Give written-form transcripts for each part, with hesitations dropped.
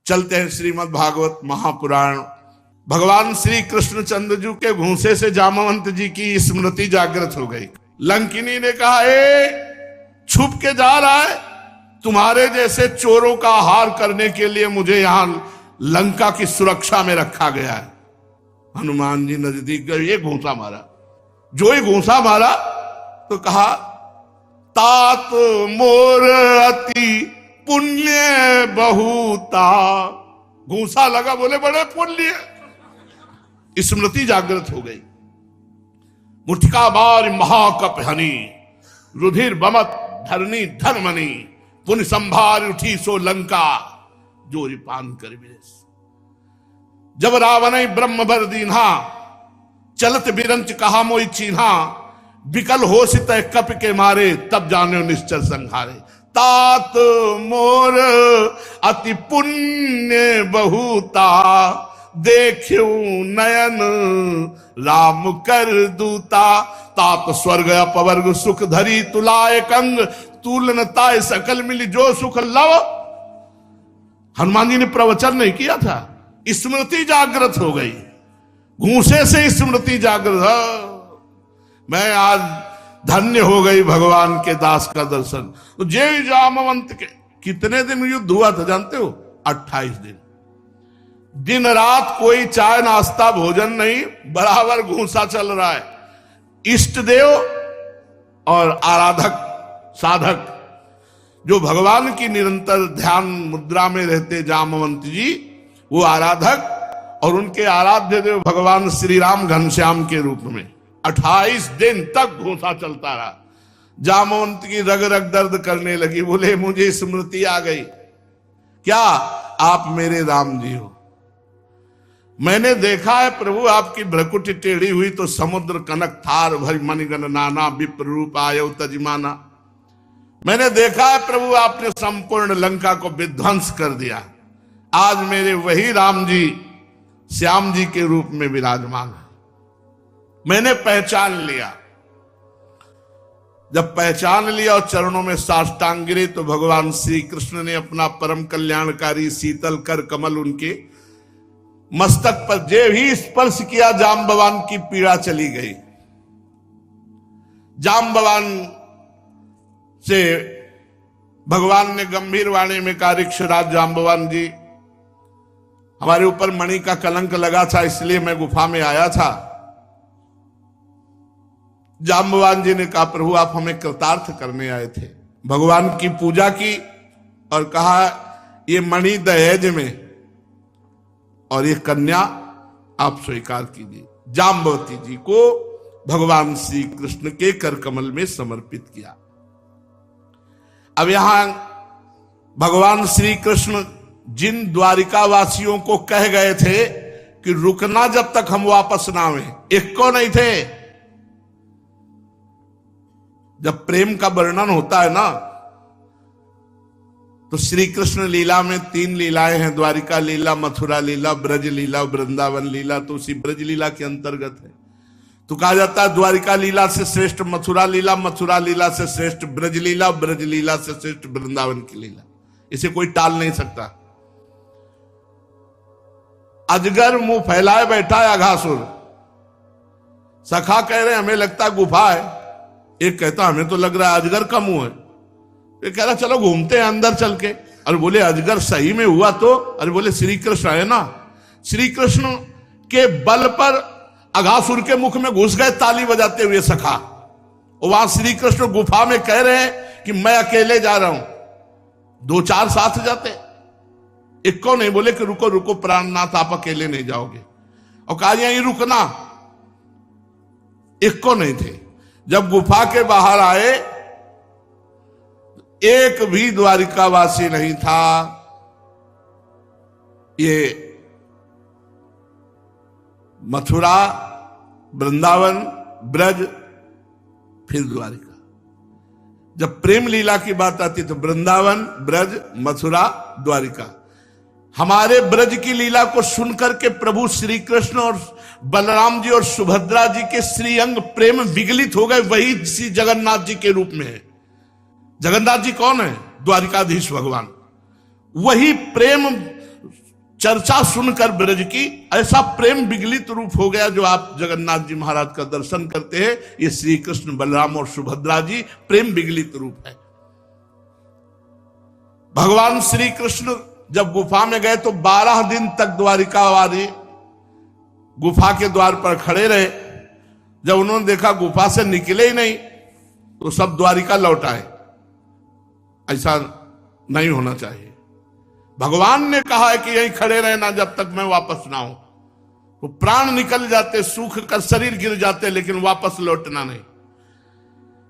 चलते हैं श्रीमद् भागवत महापुराण। भगवान श्री कृष्णचंद्र जी के घूंसे से जामवंत जी की स्मृति जागृत हो गई। लंकिनी ने कहा, छुप के जा रहा है, तुम्हारे जैसे चोरों का आहार करने के लिए मुझे यहां लंका की सुरक्षा में रखा गया है। हनुमान जी नजदीक गए, ये घूंसा मारा। जो ही घूंसा मारा तो कहा, तात मोर अति पुण्य बहुता। घूंसा लगा, बोले बड़े पुण्य। स्मृति जागृत हो गई। मुठिका बार महाकप हनी, रुधिर बमत धरनी धर्मनी, पुण्य संभार उठी सो लंका, जोरी पान कर विदेश। जब रावण ब्रह्म बर दीन्हा, चलत बिरंच कहा मोई चीन्हा, विकल हो सित कप के मारे, तब जाने निश्चल संहारे। तात मोर अति पुण्य बहुता, देखियो नयन राम कर दूता। तात स्वर्ग अपवर्ग सुख धरी, तुलाए कंग तूलन ताय सकल मिली, जो सुख लव। हनुमान जी ने प्रवचन नहीं किया था, स्मृति जागृत हो गई। घूंसे से स्मृति जागृत। मैं आज धन्य हो गई भगवान के दास का दर्शन। तो जय जामवंत के कितने दिन युद्ध हुआ था जानते हो? 28 दिन। दिन रात कोई चाय नाश्ता भोजन नहीं, बराबर घूंसा चल रहा है। इष्ट देव और आराधक साधक जो भगवान की निरंतर ध्यान मुद्रा में रहते जामवंत जी, वो आराधक, और उनके आराध्य देव भगवान श्री राम घनश्याम के रूप में 28 दिन तक घूंसा चलता रहा। जामवंत की रग रग दर्द करने लगी। बोले, मुझे स्मृति आ गई। क्या? आप मेरे राम जी हो। मैंने देखा है प्रभु, आपकी भ्रकुटी टेढ़ी हुई तो समुद्र कनक थार भरी मणिगण नाना, विप्र रूप आयो तजमाना। मैंने देखा है प्रभु, आपने संपूर्ण लंका को विध्वंस कर दिया। आज मेरे वही राम जी श्याम जी के रूप में विराजमान है। मैंने पहचान लिया। जब पहचान लिया और चरणों में साष्टांग गिरे, तो भगवान श्री कृष्ण ने अपना परम कल्याणकारी शीतल कर कमल उनके मस्तक पर जे भी स्पर्श किया, जाम्बवान की पीड़ा चली गई। जाम्बवान से भगवान ने गंभीर वाणी में कहा, ऋक्षराज जाम्बवान जी, हमारे ऊपर मणि का कलंक लगा था, इसलिए मैं गुफा में आया था। जाम्बवान जी ने कहा, प्रभु आप हमें कृतार्थ करने आए थे। भगवान की पूजा की और कहा, ये मणि दहेज में और ये कन्या आप स्वीकार कीजिए। जाम्बवती जी को भगवान श्री कृष्ण के कर कमल में समर्पित किया। अब यहां भगवान श्री कृष्ण जिन द्वारिका वासियों को कह गए थे कि रुकना जब तक हम वापस ना आवे, एक को नहीं थे। जब प्रेम का वर्णन होता है ना, तो श्री कृष्ण लीला में 3 लीलाएं हैं, द्वारिका लीला, मथुरा लीला, ब्रज लीला, वृंदावन लीला। तो उसी ब्रज लीला के अंतर्गत है। तो कहा जाता है द्वारिका लीला से श्रेष्ठ मथुरा लीला, मथुरा लीला से श्रेष्ठ ब्रज लीला, ब्रज लीला से श्रेष्ठ वृंदावन की लीला। इसे कोई टाल नहीं सकता। अजगर मुंह फैलाए बैठा है अघासुर। सखा कह रहे हमें लगता गुफा है, एक कहता हमें तो लग रहा है अजगर का मुंह है। ये कह रहा चलो घूमते हैं अंदर चल के। अरे बोले अजगर सही में हुआ तो? अरे बोले श्री कृष्ण है ना, श्री कृष्ण के बल पर अघासुर के मुख में घुस गए ताली बजाते हुए सखा। और वहां श्री कृष्ण गुफा में कह रहे हैं कि मैं अकेले जा रहा हूं, 2-4 साथ जाते। एक को नहीं बोले कि रुको रुको प्राणनाथ, आप अकेले नहीं जाओगे। और कहा यहीं रुकना, एक को नहीं थे। जब गुफा के बाहर आए, एक भी द्वारिकावासी नहीं था। ये मथुरा, वृंदावन, ब्रज, फिर द्वारिका। जब प्रेम लीला की बात आती तो वृंदावन, ब्रज, मथुरा, द्वारिका। हमारे ब्रज की लीला को सुनकर के प्रभु श्री कृष्ण और बलराम जी और सुभद्रा जी के श्रीअंग प्रेम विगलित हो गए। वही श्री जगन्नाथ जी के रूप में है। जगन्नाथ जी कौन है? द्वारिकाधीश भगवान। वही प्रेम चर्चा सुनकर ब्रज की ऐसा प्रेम विगलित रूप हो गया। जो आप जगन्नाथ जी महाराज का दर्शन करते हैं, ये श्री कृष्ण बलराम और सुभद्रा जी प्रेम विगलित रूप है। भगवान श्री कृष्ण जब गुफा में गए तो 12 दिन तक द्वारिका वाले गुफा के द्वार पर खड़े रहे। जब उन्होंने देखा गुफा से निकले ही नहीं, तो सब द्वारिका लौट आए। ऐसा नहीं होना चाहिए। भगवान ने कहा है कि यहीं खड़े रहना जब तक मैं वापस ना आऊं। तो प्राण निकल जाते, सूख कर शरीर गिर जाते, लेकिन वापस लौटना नहीं।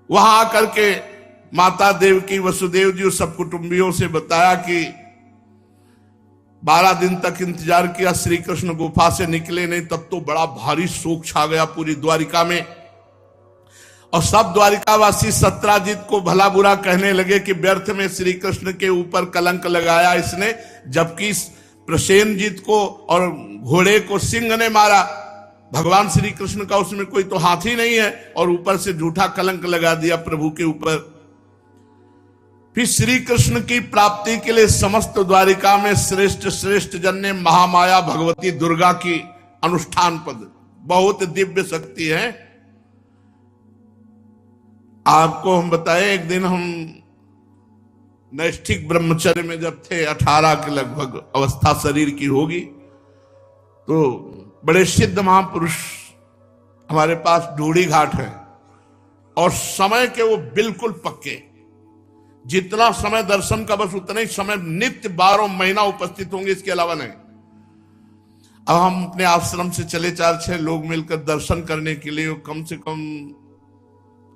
वहां आकर के माता देवकी, वसुदेव जी, सब कुटुंबियों से बताया कि 12 दिन तक इंतजार किया, श्री कृष्ण गुफा से निकले नहीं। तब तो बड़ा भारी शोक छा गया पूरी द्वारिका में, और सब द्वारिकावासी सत्राजित को भला बुरा कहने लगे कि व्यर्थ में श्री कृष्ण के ऊपर कलंक लगाया इसने, जबकि प्रसेनजीत को और घोड़े को सिंह ने मारा। भगवान श्री कृष्ण का उसमें कोई तो हाथ ही नहीं है, और ऊपर से झूठा कलंक लगा दिया प्रभु के ऊपर। फिर श्री कृष्ण की प्राप्ति के लिए समस्त द्वारिका में श्रेष्ठ श्रेष्ठ जन ने महामाया भगवती दुर्गा की अनुष्ठान पद, बहुत दिव्य शक्ति है। आपको हम बताए, एक दिन हम नैष्ठिक ब्रह्मचर्य में जब थे, 18 के लगभग अवस्था शरीर की होगी, तो बड़े सिद्ध महापुरुष हमारे पास ढूढ़ी घाट है, और समय के वो बिल्कुल पक्के। जितना समय दर्शन का, बस उतना ही समय नित्य 12 महीना उपस्थित होंगे, इसके अलावा नहीं। अब हम अपने आश्रम से चले 4-6 लोग मिलकर दर्शन करने के लिए, कम से कम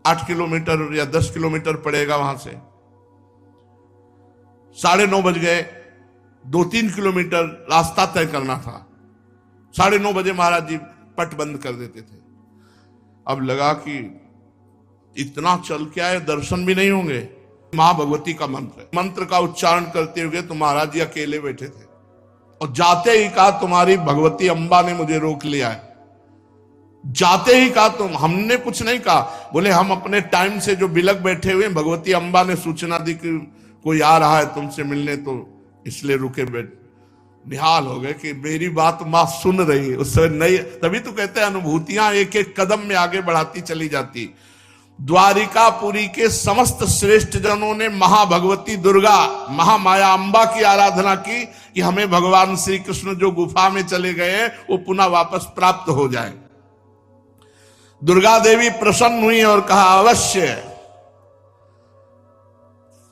8 किलोमीटर या 10 किलोमीटर पड़ेगा वहां से। 9:30 बज गए, 2-3 किलोमीटर रास्ता तय करना था। 9:30 बजे महाराज जी पट बंद कर देते थे। अब लगा कि इतना चल के आए, दर्शन भी नहीं होंगे। मां भगवती का मंत्र का उच्चारण करते हुए तो महाराज जी अकेले बैठे थे, और जाते ही कहा, तुम्हारी भगवती अम्बा ने मुझे रोक लिया है। जाते ही कहा, तुम, हमने कुछ नहीं कहा। बोले हम अपने टाइम से जो बिलक बैठे हुए, भगवती अम्बा ने सूचना दी कि कोई आ रहा है तुमसे मिलने, तो इसलिए रुके बैठ। निहाल हो गए कि मेरी बात मां सुन रही है। उससे नहीं, तभी तो कहते हैं अनुभूतियां एक एक कदम में आगे बढ़ाती चली जाती। द्वारिकापुरी के समस्त श्रेष्ठ जनों ने महाभगवती दुर्गा, महामाया अम्बा की आराधना की कि हमें भगवान श्री कृष्ण जो गुफा में चले गए हैं वो पुनः वापस प्राप्त हो जाए। दुर्गा देवी प्रसन्न हुई और कहा, अवश्य।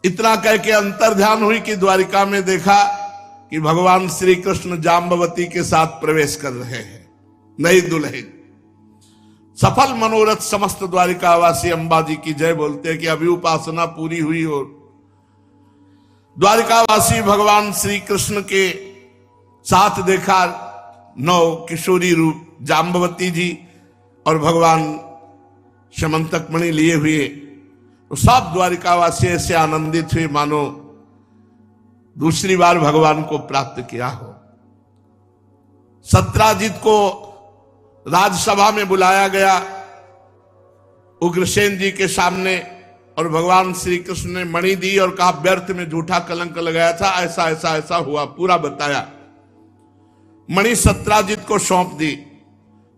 इतना कह के अंतर्ध्यान हुई कि द्वारिका में देखा कि भगवान श्री कृष्ण जाम्बवती के साथ प्रवेश कर रहे हैं, नई दुल्हन। सफल मनोरथ समस्त द्वारिकावासी अम्बा जी की जय बोलते हैं कि अभी उपासना पूरी हुई, और द्वारिकावासी भगवान श्री कृष्ण के साथ देखा 9 किशोरी रूप जाम्बवती जी और भगवान समंतक मणि लिए हुए। तो सब द्वारिकावासी ऐसे आनंदित हुए मानो दूसरी बार भगवान को प्राप्त किया हो। सत्राजित को राजसभा में बुलाया गया उग्रसेन जी के सामने, और भगवान श्री कृष्ण ने मणि दी और कहा, व्यर्थ में झूठा कलंक लगाया था, ऐसा ऐसा ऐसा हुआ, पूरा बताया। मणि सत्राजित को सौंप दी।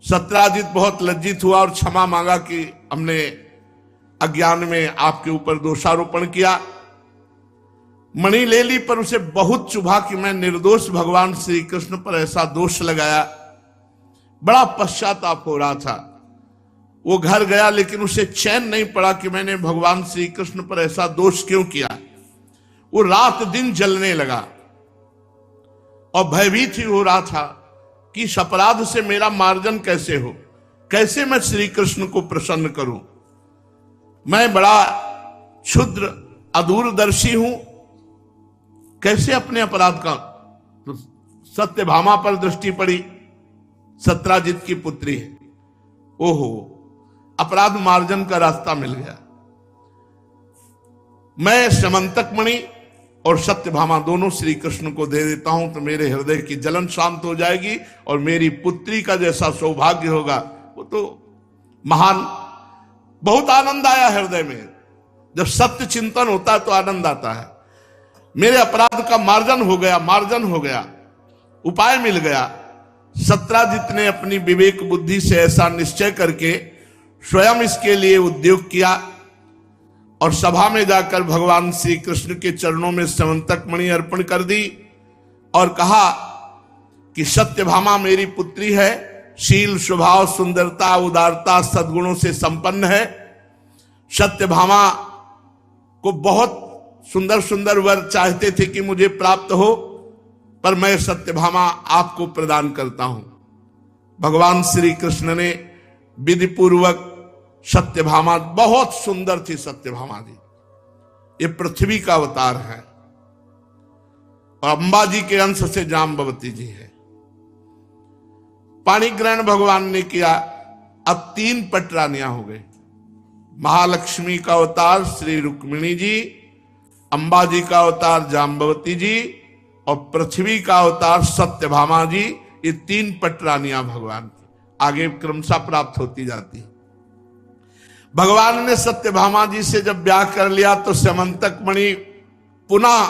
सत्राजित बहुत लज्जित हुआ और क्षमा मांगा कि हमने अज्ञान में आपके ऊपर दोषारोपण किया। मणि ले ली, पर उसे बहुत चुभा कि मैं निर्दोष भगवान श्री कृष्ण पर ऐसा दोष लगाया। बड़ा पश्चाताप हो रहा था। वो घर गया, लेकिन उसे चैन नहीं पड़ा कि मैंने भगवान श्री कृष्ण पर ऐसा दोष क्यों किया। वो रात दिन जलने लगा और भयभीत ही हो रहा था कि इस अपराध से मेरा मार्जन कैसे हो, कैसे मैं श्री कृष्ण को प्रसन्न करूं। मैं बड़ा क्षुद्र अदूरदर्शी हूं, कैसे अपने अपराध का। तो सत्यभामा पर दृष्टि पड़ी, सत्राजित की पुत्री है। ओहो, अपराध मार्जन का रास्ता मिल गया। मैं समंतक मणि और सत्यभामा दोनों श्री कृष्ण को दे देता हूं, तो मेरे हृदय की जलन शांत हो जाएगी, और मेरी पुत्री का जैसा सौभाग्य होगा वो तो महान। बहुत आनंद आया हृदय में। जब सत्य चिंतन होता है तो आनंद आता है। मेरे अपराध का मार्जन हो गया, मार्जन हो गया। उपाय मिल गया। सत्राजित ने अपनी विवेक बुद्धि से ऐसा निश्चय करके स्वयं इसके लिए उद्योग किया और सभा में जाकर भगवान श्री कृष्ण के चरणों में स्यमंतक मणि अर्पण कर दी और कहा कि सत्यभामा मेरी पुत्री है, शील स्वभाव सुंदरता उदारता सद्गुणों से संपन्न है। सत्यभामा को बहुत सुंदर सुंदर वर चाहते थे कि मुझे प्राप्त हो, पर मैं सत्यभामा आपको प्रदान करता हूं। भगवान श्री कृष्ण ने विधि पूर्वक सत्यभामा, बहुत सुंदर थी सत्यभामा जी, ये पृथ्वी का अवतार है और अंबा जी के अंश से जाम्बवती जी है। पाणी ग्रहण भगवान ने किया। अब 3 पटरानियां हो गई। महालक्ष्मी का अवतार श्री रुक्मिणी जी, अंबा जी का अवतार जाम्बवती जी और पृथ्वी का अवतार सत्यभामा जी। ये 3 पटरानियां भगवान की आगे क्रमशः प्राप्त होती जाती। भगवान ने सत्यभामा जी से जब ब्याह कर लिया तो स्यमंतक मणि पुनः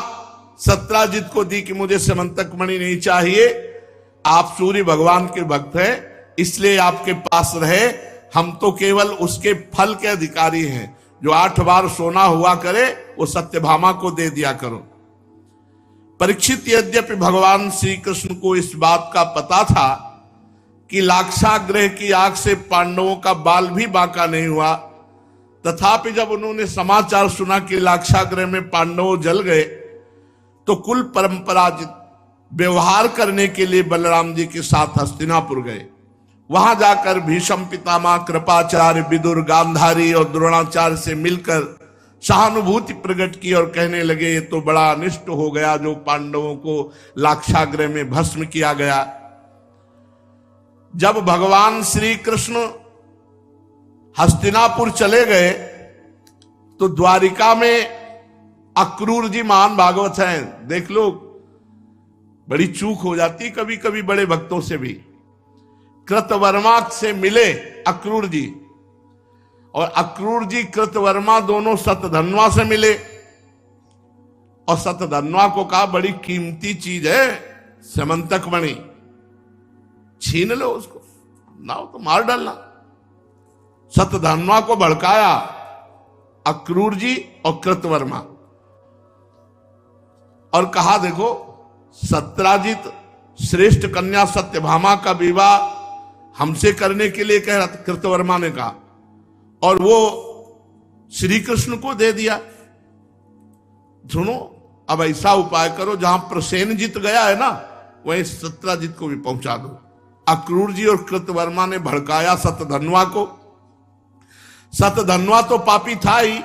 सत्राजित को दी कि मुझे स्यमंतक मणि नहीं चाहिए, आप सूर्य भगवान के भक्त हैं, इसलिए आपके पास रहे। हम तो केवल उसके फल के अधिकारी हैं, जो 8 बार सोना हुआ करे वो सत्यभामा को दे दिया करो। परीक्षित यद्यपि भगवान श्री कृष्ण को इस बात का पता था कि लाक्षागृह की आग से पांडवों का बाल भी बांका नहीं हुआ, तथापि जब उन्होंने समाचार सुना कि लाक्षागृह में पांडव जल गए तो कुल परंपरा व्यवहार करने के लिए बलराम जी के साथ हस्तिनापुर गए। वहां जाकर भीष्म पितामह, कृपाचार्य, विदुर, गांधारी और द्रोणाचार्य से मिलकर सहानुभूति प्रकट की और कहने लगे ये तो बड़ा अनिष्ट हो गया जो पांडवों को लाक्षागृह में भस्म किया गया। जब भगवान श्री कृष्ण हस्तिनापुर चले गए तो द्वारिका में अक्रूर जी महान भागवत हैं, देख लो, बड़ी चूक हो जाती कभी कभी बड़े भक्तों से भी। कृतवर्मा से मिले अक्रूर जी और अक्रूर जी कृतवर्मा दोनों सतधन्वा से मिले और सतधन्वा को कहा बड़ी कीमती चीज है स्यमंतक मणि, छीन लो उसको, ना हो तो मार डालना। सतधन्वा को भड़काया अक्रूर जी और कृतवर्मा और कहा देखो सत्राजित श्रेष्ठ कन्या सत्यभामा का विवाह हमसे करने के लिए कह रहा था, कृतवर्मा ने कहा, और वो श्री कृष्ण को दे दिया। सुनो अब ऐसा उपाय करो जहां प्रसेनजित गया है ना वहीं सत्राजित को भी पहुंचा दो। अक्रूर जी और कृतवर्मा ने भड़काया सतधन्वा को। सतधन्वा तो पापी था ही,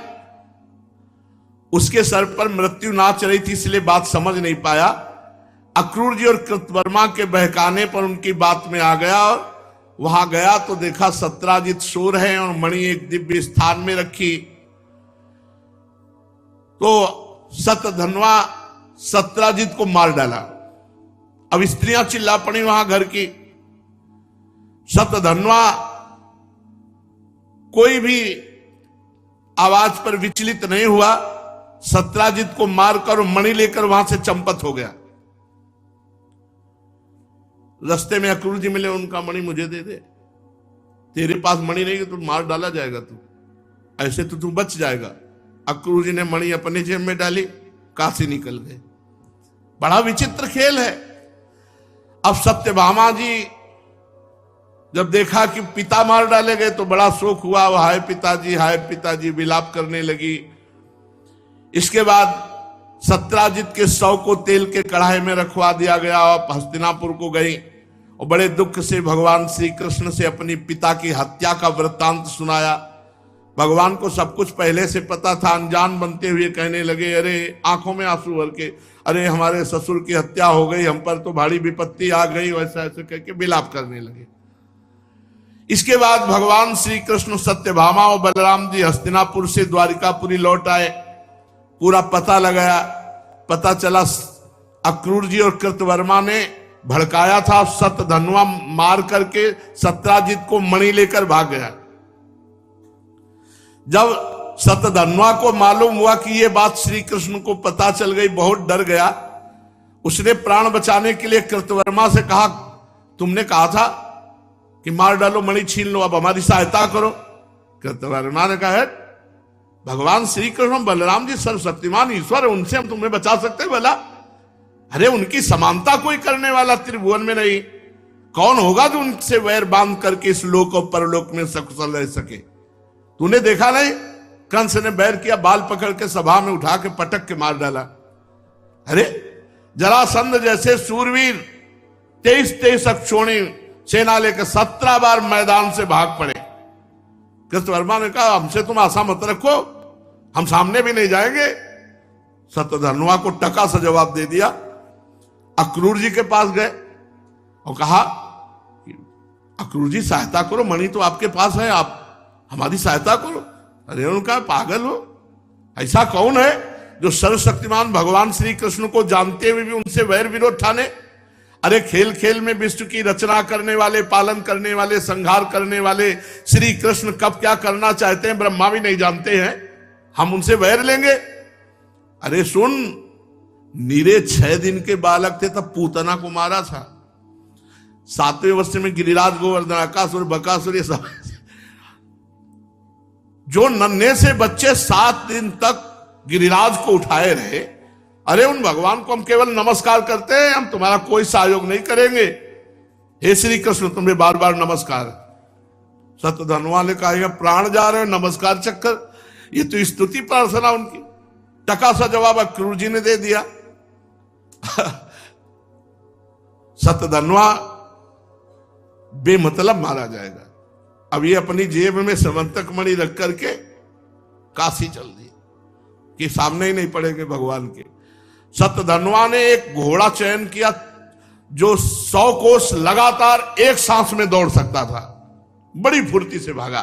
उसके सर पर मृत्यु नाच रही थी इसलिए बात समझ नहीं पाया। अक्रूर जी और कृतवर्मा के बहकाने पर उनकी बात में आ गया और वहां गया तो देखा सत्राजित सो रहे और मणि एक दिव्य स्थान में रखी। तो सतधन्वा सत्राजित को मार डाला। अब स्त्रियां चिल्ला पड़ी वहां घर की। सतधन्वा कोई भी आवाज पर विचलित नहीं हुआ, सत्राजित को मारकर मणि लेकर वहां से चंपत हो गया। रास्ते में अक्रूर जी मिले, उनका मणि मुझे दे दे, तेरे पास मणि नहीं तो मार डाला जाएगा, तू ऐसे तो तू बच जाएगा। अक्रूर जी ने मणि अपने जेब में डाली, काशी निकल गए। बड़ा विचित्र खेल है। अब सत्यभामा जी जब देखा कि पिता मार डाले गए तो बड़ा शोक हुआ, वो हाय पिताजी विलाप करने लगी। इसके बाद सत्राजित के शव को तेल के कढ़ाई में रखवा दिया गया और हस्तिनापुर को गई और बड़े दुख से भगवान श्री कृष्ण से अपनी पिता की हत्या का वृत्तांत सुनाया। भगवान को सब कुछ पहले से पता था। अनजान बनते हुए कहने लगे, अरे आंखों में आंसू भर के, अरे हमारे ससुर की हत्या हो गई, हम पर तो भारी विपत्ति आ गई, वैसा ऐसे कहकर विलाप करने लगे। इसके बाद भगवान श्री कृष्ण सत्यभामा और बलराम जी हस्तिनापुर से द्वारिकापुरी लौट आए। पूरा पता लगाया, पता चला अक्रूर जी और कृतवर्मा ने भड़काया था। सतधन्वा मार करके सत्राजित को मणि लेकर भाग गया। जब सतधन्वा को मालूम हुआ कि यह बात श्री कृष्ण को पता चल गई, बहुत डर गया। उसने प्राण बचाने के लिए कृतवर्मा से कहा, तुमने कहा था कि मार डालो, मणि छीन लो, अब हमारी सहायता करो। कृतवर्मा ने कहा, है भगवान श्री कृष्ण बलराम जी सर्वशक्तिमान ईश्वर है, उनसे हम तुम्हें बचा सकते हैं भला? अरे उनकी समानता कोई करने वाला त्रिभुवन में नहीं, कौन होगा जो उनसे वैर बांध करके इस लोक और परलोक में सकुशल रह सके? तूने देखा नहीं, कंस ने बैर किया, बाल पकड़ के सभा में उठा के पटक के मार डाला। अरे जरासंध जैसे सूरवीर 23 अक्षोणी सेना लेकर 17 बार मैदान से भाग पड़े। कृतवर्मा ने कहा, हमसे तुम आशा मत रखो, हम सामने भी नहीं जाएंगे। सत्यधन्वा को टका सा जवाब दे दिया। अक्रूर जी के पास गए और कहा, अक्रूर जी सहायता करो, मणि तो आपके पास है, आप हमारी सहायता करो। अरे उनका पागल हो, ऐसा कौन है जो सर्वशक्तिमान भगवान श्री कृष्ण को जानते हुए भी उनसे वैर विरोध ठाने? अरे खेल खेल में विश्व की रचना करने वाले, पालन करने वाले, संहार करने वाले श्री कृष्ण कब क्या करना चाहते हैं ब्रह्मा भी नहीं जानते हैं, हम उनसे वैर लेंगे? अरे सुन, नीरे 6 दिन के बालक थे तब पूतना को मारा था। 7वें वर्ष में गिरिराज, गोवर्धन, अकासुर, बकासुर, ये सब जो नन्हे से बच्चे 7 दिन तक गिरिराज को उठाए रहे, अरे उन भगवान को हम केवल नमस्कार करते हैं, हम तुम्हारा कोई सहयोग नहीं करेंगे। हे श्री कृष्ण, तुम्हें बार बार नमस्कार। सत्यधन्वा ने कहा, प्राण जा रहे हैं नमस्कार चक्कर, ये तो स्तुति प्रार्थना उनकी। टका सा जवाब अक्रूर जी ने दे दिया। सत्यधन्वा बेमतलब मारा जाएगा। अब ये अपनी जेब में समंतक मणि रख करके काशी चल दी कि सामने ही नहीं पड़ेंगे भगवान के। सत्यधन्वा ने एक घोड़ा चयन किया जो 100 कोस लगातार एक सांस में दौड़ सकता था, बड़ी फुर्ती से भागा।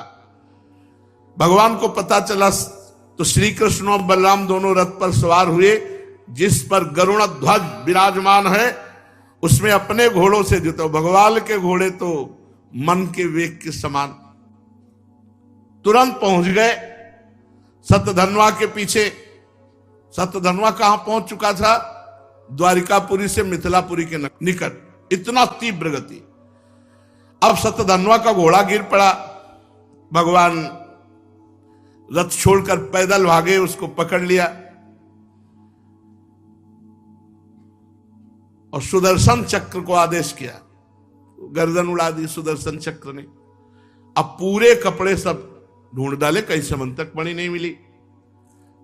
भगवान को पता चला तो श्री कृष्ण और बलराम दोनों रथ पर सवार हुए, जिस पर गरुण ध्वज विराजमान है उसमें अपने घोड़ों से जुतो। भगवान के घोड़े तो मन के वेग के समान। तुरंत पहुंच गए सत्यधन्वा के पीछे। सत्यधन्वा कहां पहुंच चुका था? द्वारिकापुरी से मिथिलापुरी के निकट। इतना तीव्र गति। अब सत्यधन्वा का घोड़ा गिर पड़ा। भगवान रथ छोड़कर पैदल भागे, उसको पकड़ लिया और सुदर्शन चक्र को आदेश किया। गर्दन उड़ा दी सुदर्शन चक्र ने। अब पूरे कपड़े सब ढूंढ डाले, कहीं समंतक मणि नहीं मिली।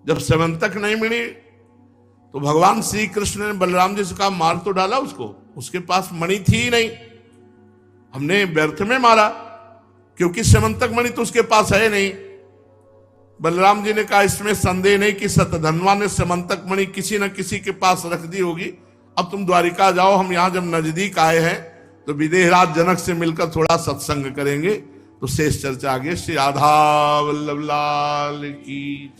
जब समंतक नहीं मिली तो भगवान श्री कृष्ण ने बलराम जी से कहा, मार तो डाला उसको, उसके पास मणि थी ही नहीं, हमने व्यर्थ में मारा, क्योंकि समंतक मणि तो उसके पास है नहीं। बलराम जी ने कहा, इसमें संदेह नहीं कि सत्यधन्वा ने समंतक मणि किसी न किसी के पास रख दी होगी। अब तुम द्वारिका जाओ, हम यहां जब नजदीक आए हैं तो विदेहराज जनक से मिलकर थोड़ा सत्संग करेंगे। तो शेष चर्चा आगे। श्री राधा वल्लभ लाल की।